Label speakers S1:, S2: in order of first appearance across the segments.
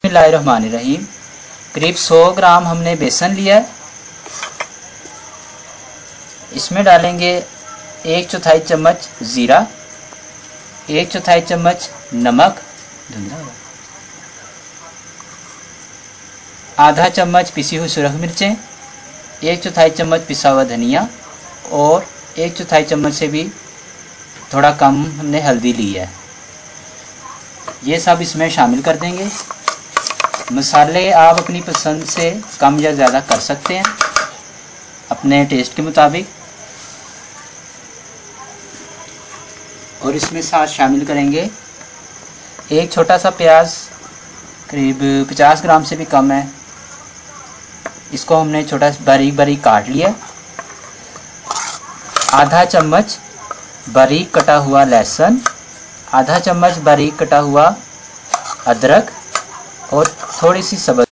S1: बिस्मिल्लाहिर्रहमानिर्रहीम। करीब 100 ग्राम हमने बेसन लिया है। इसमें डालेंगे 1/4 चम्मच ज़ीरा, 1/4 चम्मच नमक, आधा चम्मच पिसी हुई सुरख मिर्चें, 1/4 चम्मच पिसा हुआ धनिया और 1/4 चम्मच से भी थोड़ा कम हमने हल्दी ली है। ये सब इसमें शामिल कर देंगे। मसाले आप अपनी पसंद से कम या ज़्यादा कर सकते हैं अपने टेस्ट के मुताबिक। और इसमें साथ शामिल करेंगे एक छोटा सा प्याज, करीब 50 ग्राम से भी कम है। इसको हमने छोटा बारीक बारीक काट लिया। आधा चम्मच बारीक कटा हुआ लहसुन, आधा चम्मच बारीक कटा हुआ अदरक और थोड़ी सी सब्ज़।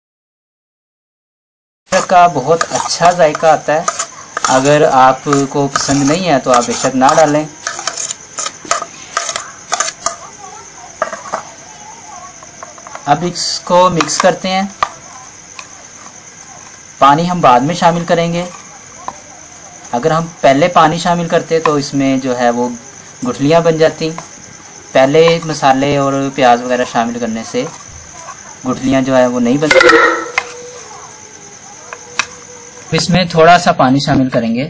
S1: अदरक का बहुत अच्छा जायका आता है। अगर आपको पसंद नहीं है तो आप बेशक ना डालें। अब इसको मिक्स करते हैं। पानी हम बाद में शामिल करेंगे। अगर हम पहले पानी शामिल करते तो इसमें जो है वो गुठलियाँ बन जाती। पहले मसाले और प्याज वगैरह शामिल करने से गुठलियाँ जो है वो नहीं बनती। इसमें थोड़ा सा पानी शामिल करेंगे।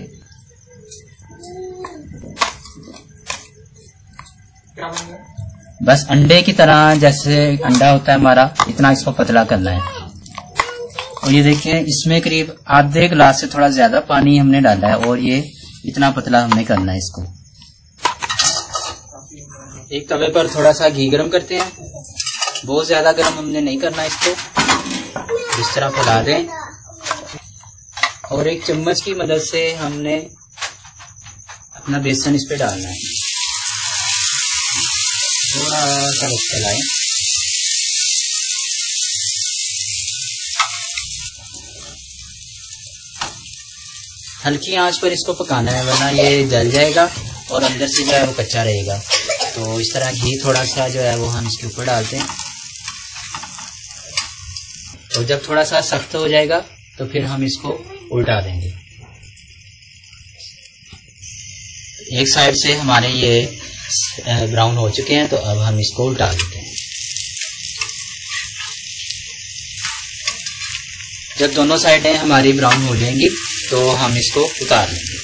S1: बस अंडे की तरह, जैसे अंडा होता है हमारा, इतना इसको पतला करना है। और ये देखिए इसमें करीब आधे गिलास से थोड़ा ज्यादा पानी हमने डाला है और ये इतना पतला हमने करना है इसको। एक तवे पर थोड़ा सा घी गरम करते हैं। बहुत ज्यादा गरम हमने नहीं करना इसको। इस तरह फैला दें और एक चम्मच की मदद से हमने अपना बेसन इस पे डालना है। थोड़ा सा फैलाएं। हल्की आंच पर इसको पकाना है, वरना ये जल जाएगा और अंदर से जो है वो कच्चा रहेगा। तो इस तरह घी थोड़ा सा जो है वो हम इसके ऊपर डालते हैं। और जब थोड़ा सा सख्त हो जाएगा तो फिर हम इसको उल्टा देंगे। एक साइड से हमारे ये ब्राउन हो चुके हैं, तो अब हम इसको उल्टा देते हैं। जब दोनों साइडें हमारी ब्राउन हो जाएंगी तो हम इसको उतार लेंगे।